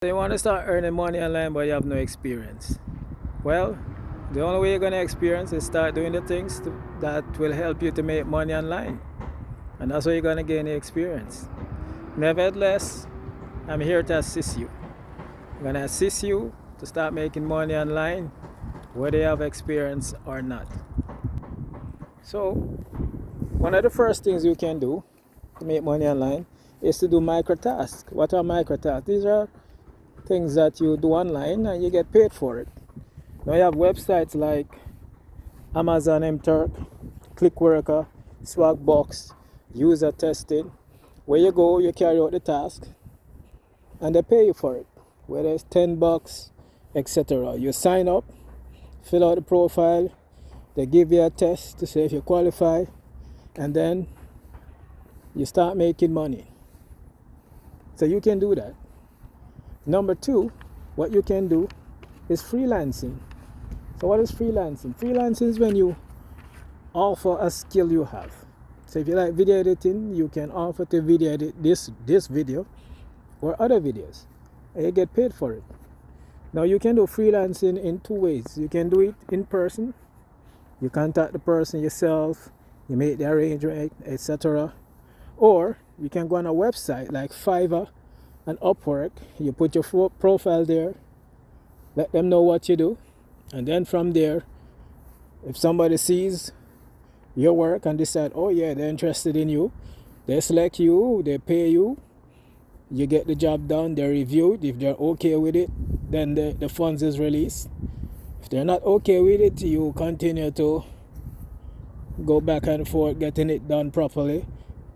So you want to start earning money online but you have no experience. Well, the only way you're going to experience is start doing the things that will help you to make money online. And that's how you're going to gain the experience. Nevertheless, I'm here to assist you. I'm going to assist you to start making money online whether you have experience or not. So, one of the first things you can do to make money online is to do micro tasks. What are micro tasks? These are things that you do online and you get paid for it. Now you have websites like Amazon MTurk, Clickworker, Swagbox, User Tested. Where you go, you carry out the task and they pay you for it. Whether it's $10, etc. You sign up, fill out the profile, they give you a test to see if you qualify, and then you start making money. So you can do that. Number two, what you can do is freelancing. So what is freelancing? Freelancing is when you offer a skill you have. So if you like video editing, you can offer to video edit this video or other videos, and you get paid for it. Now you can do freelancing in two ways. You can do it in person. You contact the person yourself, you make the arrangement, etc. Or you can go on a website like Fiverr and Upwork. You put your profile there, let them know what you do, and then from there, if somebody sees your work and decide, oh yeah, they're interested in you, they select you, they pay you, you get the job done, they review it. If they're okay with it, then the funds is released. If they're not okay with it, you continue to go back and forth getting it done properly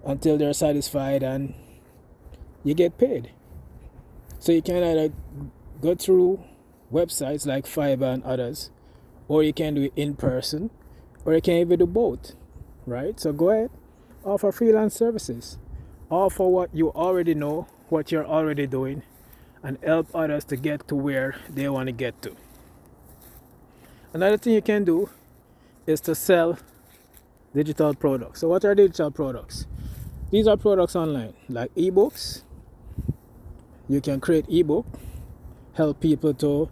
until they're satisfied and you get paid. So you can either go through websites like Fiverr and others, or you can do it in person, or you can even do both, right? So go ahead, offer freelance services, offer what you already know, what you're already doing, and help others to get to where they want to get to. Another thing you can do is to sell digital products. So what are digital products? These are products online, like ebooks. You can create ebook, help people to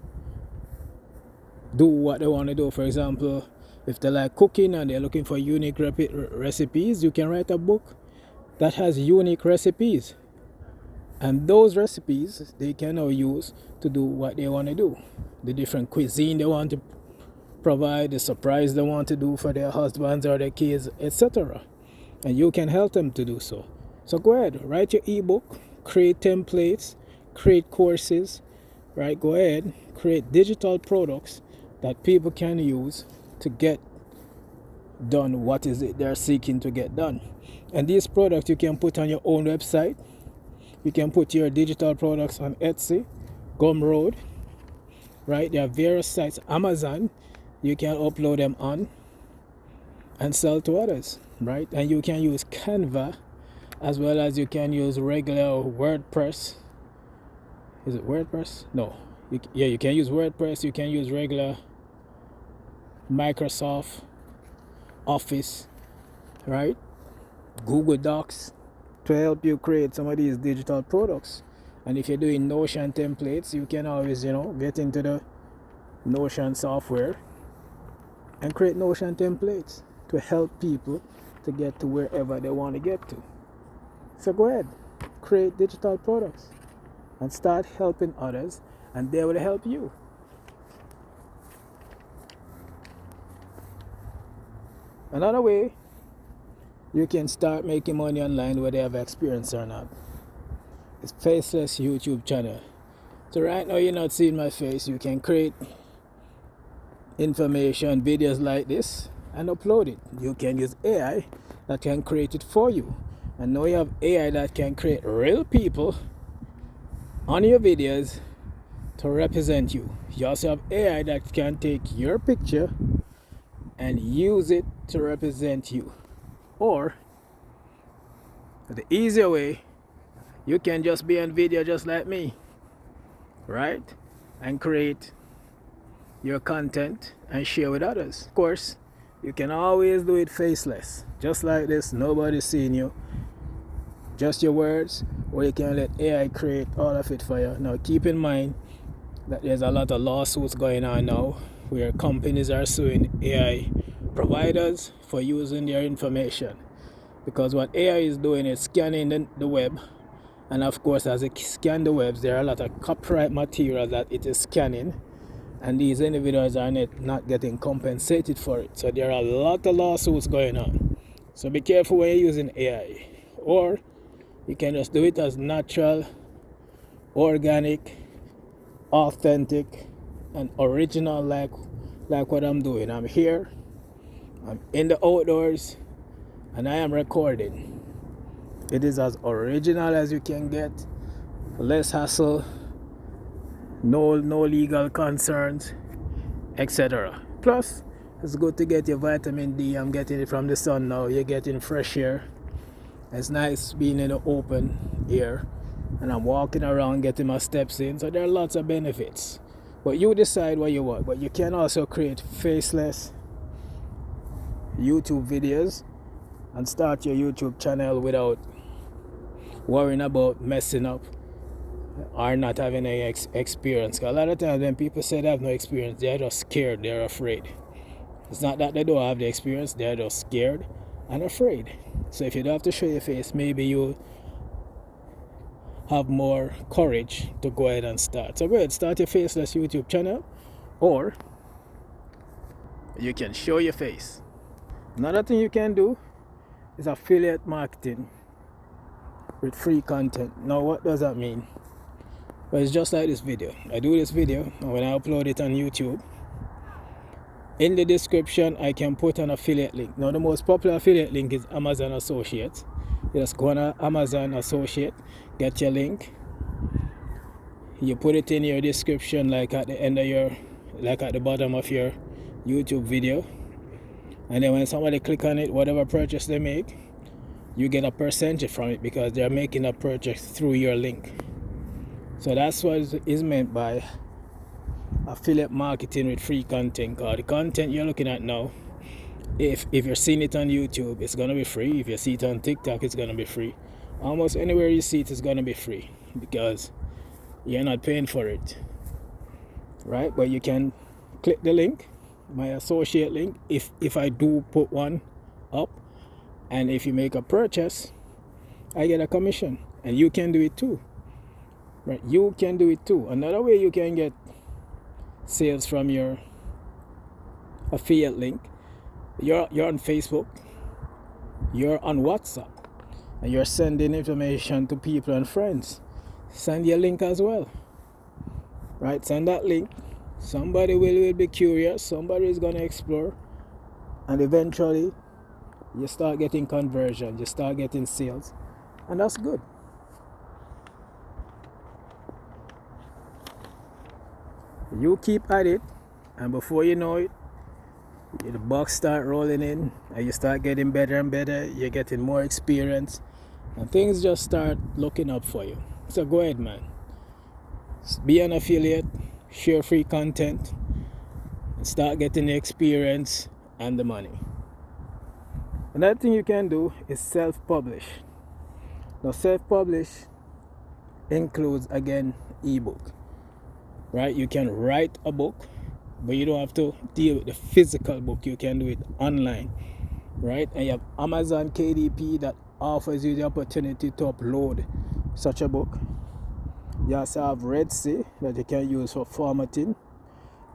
do what they want to do. For example, if they like cooking and they're looking for unique recipes, you can write a book that has unique recipes. And those recipes they can now use to do what they want to do. The different cuisine they want to provide, the surprise they want to do for their husbands or their kids, etc. And you can help them to do so. So go ahead, write your ebook, create templates, create courses, right? Go ahead, create digital products that people can use to get done what is it they're seeking to get done. And these products you can put on your own website. You can put your digital products on Etsy, Gumroad, right? There are various sites, Amazon, you can upload them on and sell to others, right? And you can use Canva as well as you can use regular WordPress. Is it WordPress? No. You can use WordPress, you can use regular Microsoft Office, right? Google Docs to help you create some of these digital products. And if you're doing Notion templates, you can always, get into the Notion software and create Notion templates to help people to get to wherever they want to get to. So go ahead, create digital products and start helping others, and they will help you. Another way you can start making money online whether you have experience or not is Faceless YouTube channel. So right now you're not seeing my face. You can create information, videos like this, and upload it. You can use AI that can create it for you. And now you have AI that can create real people on your videos to represent you. You also have AI that can take your picture and use it to represent you. Or the easier way, you can just be on video just like me, right? And create your content and share with others. Of course, you can always do it faceless, just like this. Nobody's seeing you. just your words, or you can let AI create all of it for you. Now keep in mind that there's a lot of lawsuits going on now where companies are suing AI providers for using their information, because what AI is doing is scanning the web, and of course as it scans the webs, there are a lot of copyright material that it is scanning, and these individuals are not getting compensated for it. So there are a lot of lawsuits going on. So be careful when you're using AI. Or you can just do it as natural, organic, authentic, and original, like what I'm doing. I'm here, I'm in the outdoors, and I am recording. It is as original as you can get, less hassle, no legal concerns, etc. Plus, it's good to get your vitamin D. I'm getting it from the sun now. You're getting fresh air. It's nice being in the open air, and I'm walking around getting my steps in. So there are lots of benefits. But you decide what you want. But you can also create faceless YouTube videos and start your YouTube channel without worrying about messing up or not having any experience. Because a lot of times when people say they have no experience, they're just scared, they're afraid. It's not that they don't have the experience, they're just scared and afraid. So if you don't have to show your face, maybe you have more courage to go ahead and start. So go ahead, start your faceless YouTube channel, or you can show your face. Another thing you can do is affiliate marketing with free content. Now what does that mean? Well, it's just like this video. I do this video, and when I upload it on YouTube, in the description I can put an affiliate link. Now the most popular affiliate link is Amazon Associates. You just go on Amazon Associate, get your link, you put it in your description, like at the end of your, like at the bottom of your YouTube video, and then when somebody click on it, whatever purchase they make, you get a percentage from it because they're making a purchase through your link. So that's what is meant by affiliate marketing with free content. Because the content you're looking at now, if you're seeing it on YouTube, it's gonna be free. If you see it on TikTok, it's gonna be free. Almost anywhere you see it is gonna be free because you're not paying for it, right? But you can click the link, my associate link, if I do put one up, and if you make a purchase, I get a commission, and you can do it too, right? You can do it too. Another way you can get sales from your affiliate link, you're on Facebook, you're on WhatsApp, and you're sending information to people and friends. Send your link as well, right? Send that link. Somebody will be curious, somebody is going to explore, and eventually you start getting conversion, you start getting sales, and that's good. You keep at it, and before you know it, the bucks start rolling in, and you start getting better and better. You're getting more experience, and things just start looking up for you. So go ahead, man. Be an affiliate, share free content, and start getting the experience and the money. Another thing you can do is self-publish. Now, self-publish includes, again, ebook, right? You can write a book, but you don't have to deal with the physical book. You can do it online, right? And you have Amazon KDP that offers you the opportunity to upload such a book. You also have Red Sea that you can use for formatting.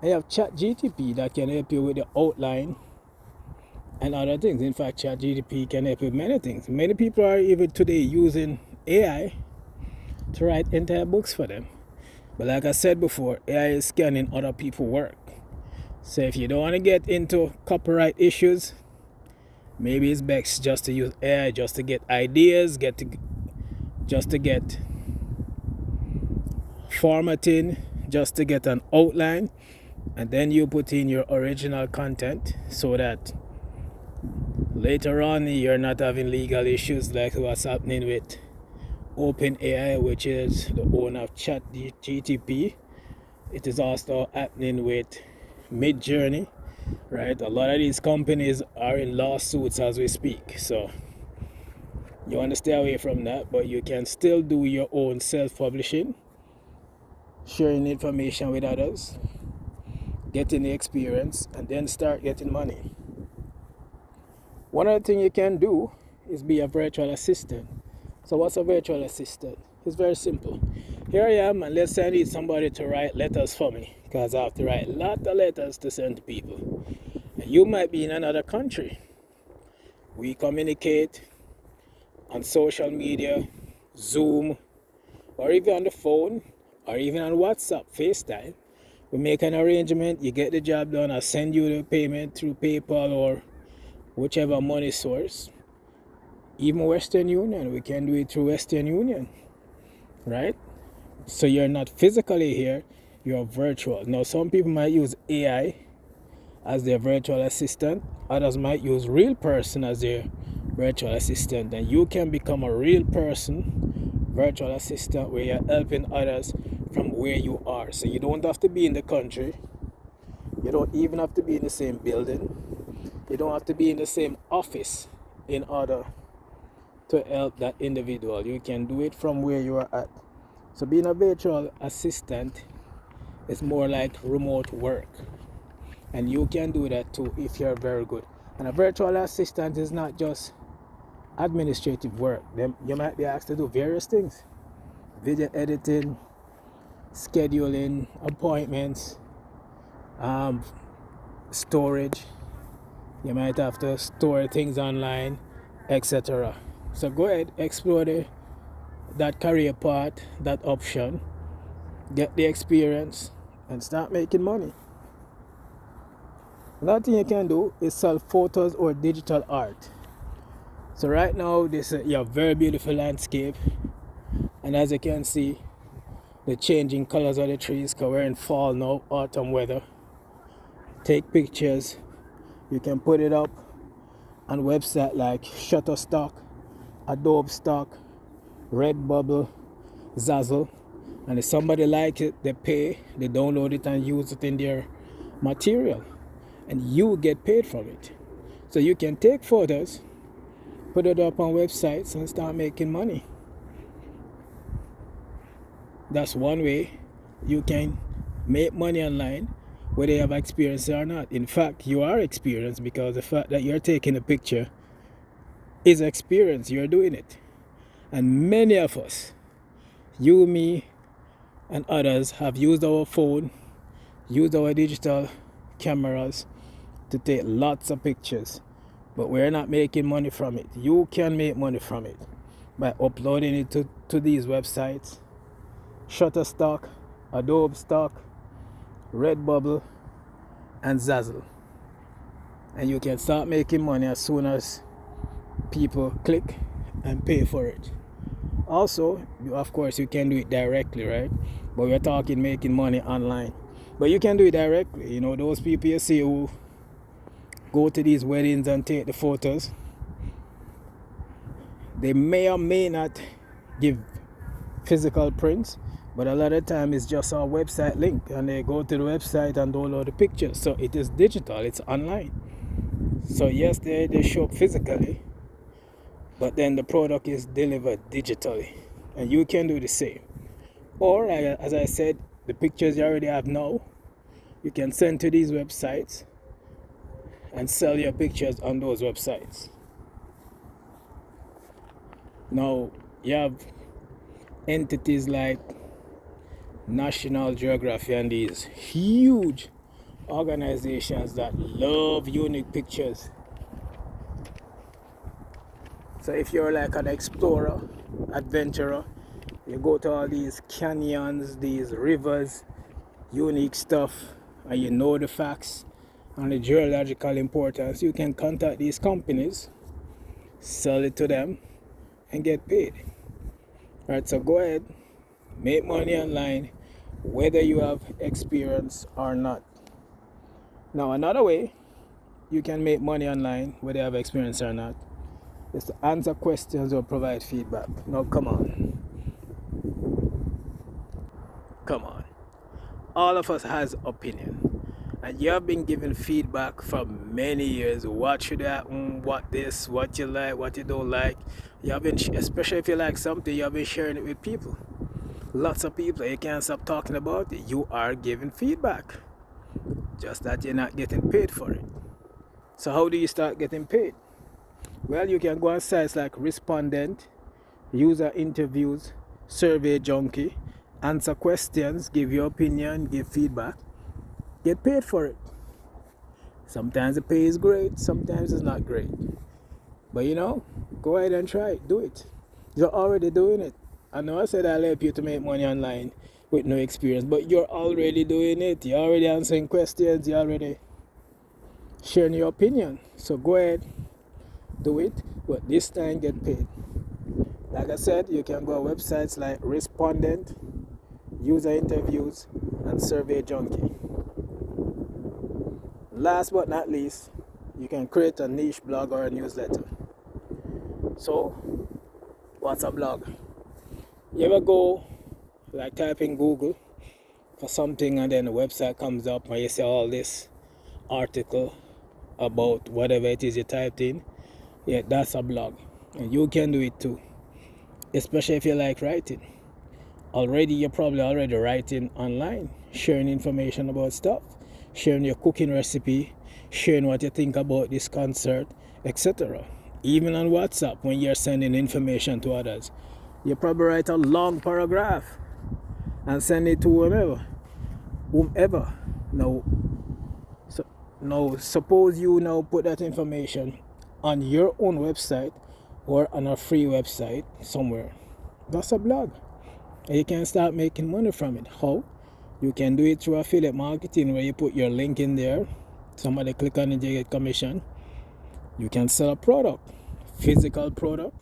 And you have ChatGPT that can help you with the outline and other things. In fact, ChatGPT can help you with many things. Many people are even today using AI to write entire books for them. But like I said before, AI is scanning other people's work. So if you don't want to get into copyright issues, maybe it's best just to use AI just to get ideas, just to get formatting, just to get an outline, and then you put in your original content so that later on you're not having legal issues like what's happening with OpenAI, which is the owner of ChatGPT. It is also happening with Midjourney, right? A lot of these companies are in lawsuits as we speak. So You want to stay away from that, but you can still do your own self-publishing, sharing information with others, getting the experience, and then start getting money. One other thing you can do is be a virtual assistant. So what's a virtual assistant? It's very simple. Here I am, and let's say I need somebody to write letters for me, because I have to write a lot of letters to send to people. And you might be in another country. We communicate on social media, Zoom, or even on the phone, or even on WhatsApp, FaceTime. We make an arrangement, you get the job done, I send you the payment through PayPal or whichever money source. Even Western Union, we can do it through Western Union, right? So you're not physically here, you're virtual. Now some people might use AI as their virtual assistant, others might use real person as their virtual assistant, and you can become a real person virtual assistant where you're helping others from where you are. So you don't have to be in the country, you don't even have to be in the same building, you don't have to be in the same office in order to help that individual. You can do it from where you are at. So being a virtual assistant is more like remote work, and you can do that too if you're very good. And a virtual assistant is not just administrative work. You might be asked to do various things: video editing, scheduling appointments, storage. You might have to store things online, etc. So go ahead, explore that career path, that option, get the experience, and start making money. Another thing you can do is sell photos or digital art. So right now, this is a very beautiful landscape, and as you can see, the changing colors of the trees, because we're in fall now, autumn weather. Take pictures. You can put it up on websites like Shutterstock, Adobe Stock, Redbubble, Zazzle, and if somebody likes it, they pay, they download it and use it in their material, and you get paid from it. So you can take photos, put it up on websites, and start making money. That's one way you can make money online, whether you have experience or not. In fact, you are experienced, because the fact that you're taking a picture is experience. You're doing it. And many of us, you, me, and others, have used our phone, used our digital cameras to take lots of pictures, but we're not making money from it. You can make money from it by uploading it to these websites: Shutterstock, Adobe Stock, Redbubble, and Zazzle. And you can start making money as soon as people click and pay for it. Also, of course, you can do it directly, right? But we're talking making money online. But you can do it directly. You know, those people you see who go to these weddings and take the photos, they may or may not give physical prints, but a lot of time it's just a website link, and they go to the website and download the pictures. So it is digital, it's online. So yes, they show up physically, but then the product is delivered digitally, and you can do the same. Or as I said, the pictures you already have now, you can send to these websites and sell your pictures on those websites. Now you have entities like National Geographic and these huge organizations that love unique pictures. So if you're like an explorer, adventurer, you go to all these canyons, these rivers, unique stuff, and you know the facts and the geological importance, you can contact these companies, sell it to them, and get paid. Alright, so go ahead, make money online, whether you have experience or not. Now another way you can make money online, whether you have experience or not, is to answer questions or provide feedback. Now come on. All of us has opinion, and you have been given feedback for many years. What should happen, what this, what you like, what you don't like. You have been, especially if you like something, you have been sharing it with people. Lots of people, you can't stop talking about it. You are giving feedback, just that you're not getting paid for it. So how do you start getting paid? Well, you can go on sites like Respondent, User Interviews, Survey Junkie, answer questions, give your opinion, give feedback, get paid for it. Sometimes the pay is great, sometimes it's not great. But go ahead and try it, do it. You're already doing it. I know I said I'll help you to make money online with no experience, but you're already doing it. You're already answering questions, you're already sharing your opinion. So go ahead, do it, but this time get paid. Like I said, you can go to websites like Respondent, User Interviews, and Survey Junkie. Last but not least, you can create a niche blog or a newsletter. So, what's a blog? You ever go, like, type in Google for something and then the website comes up and you see all this article about whatever it is you typed in? Yeah, that's a blog. And you can do it too, especially if you like writing. You're probably already writing online, sharing information about stuff, sharing your cooking recipe, sharing what you think about this concert, etc. Even on WhatsApp, when you're sending information to others, you probably write a long paragraph and send it to whomever. Now, suppose you now put that information on your own website or on a free website somewhere. That's a blog. And you can start making money from it. How? You can do it through affiliate marketing, where you put your link in there. Somebody click on it, you get commission. You can sell a product, physical product,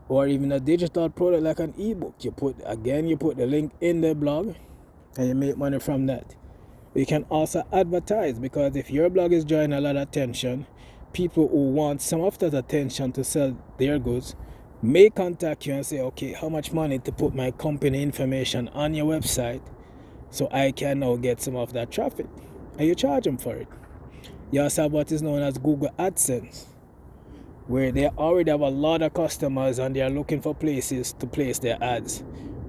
or even a digital product like an ebook. You put the link in the blog and you make money from that. You can also advertise, because if your blog is drawing a lot of attention, people who want some of that attention to sell their goods may contact you and say, okay, how much money to put my company information on your website so I can now get some of that traffic? And you charge them for it. You also have what is known as Google AdSense, where they already have a lot of customers and they are looking for places to place their ads.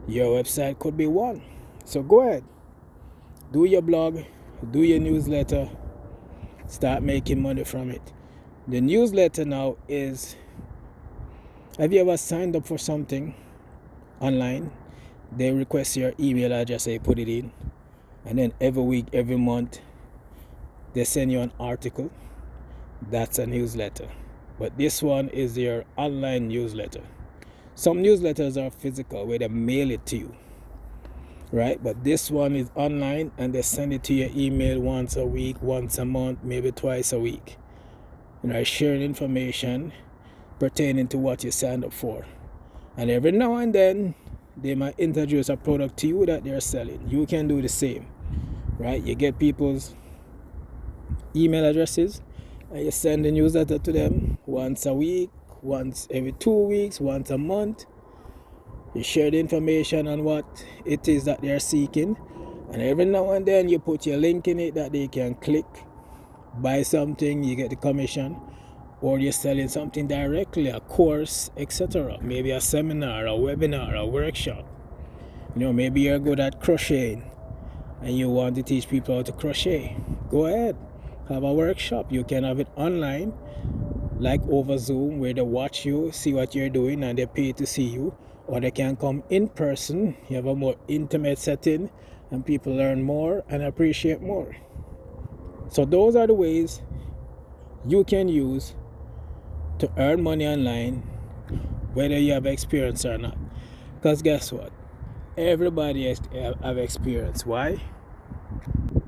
Your website could be one. So go ahead, do your blog, do your newsletter, start making money from it. The newsletter now is, have you ever signed up for something online? They request your email address, they put it in, and then every week, every month, they send you an article. That's a newsletter. But this one is your online newsletter. Some newsletters are physical, where they mail it to you, right? But this one is online, and they send it to your email once a week, once a month, maybe twice a week. Sharing information pertaining to what you signed up for. And every now and then, they might introduce a product to you that they're selling. You can do the same, right? You get people's email addresses and you send the newsletter to them once a week, once every 2 weeks, once a month. You share the information on what it is that they're seeking, and every now and then you put your link in it that they can click, buy something, you get the commission, or you're selling something directly, a course, etc. Maybe a seminar, a webinar, a workshop. Maybe you're good at crocheting and you want to teach people how to crochet. Go ahead, have a workshop. You can have it online, like over Zoom, where they watch you, see what you're doing, and they pay to see you. Or they can come in person. You have a more intimate setting, and people learn more and appreciate more. So those are the ways you can use to earn money online, whether you have experience or not. Because guess what? Everybody has experience. Why?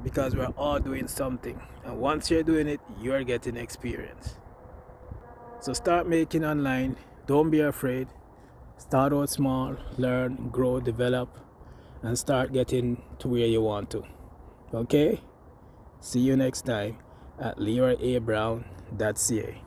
Because we're all doing something, and once you're doing it, you're getting experience. So start making online. Don't be afraid. Start out small, learn, grow, develop, and start getting to where you want to. Okay? See you next time at LeroyABrown.ca.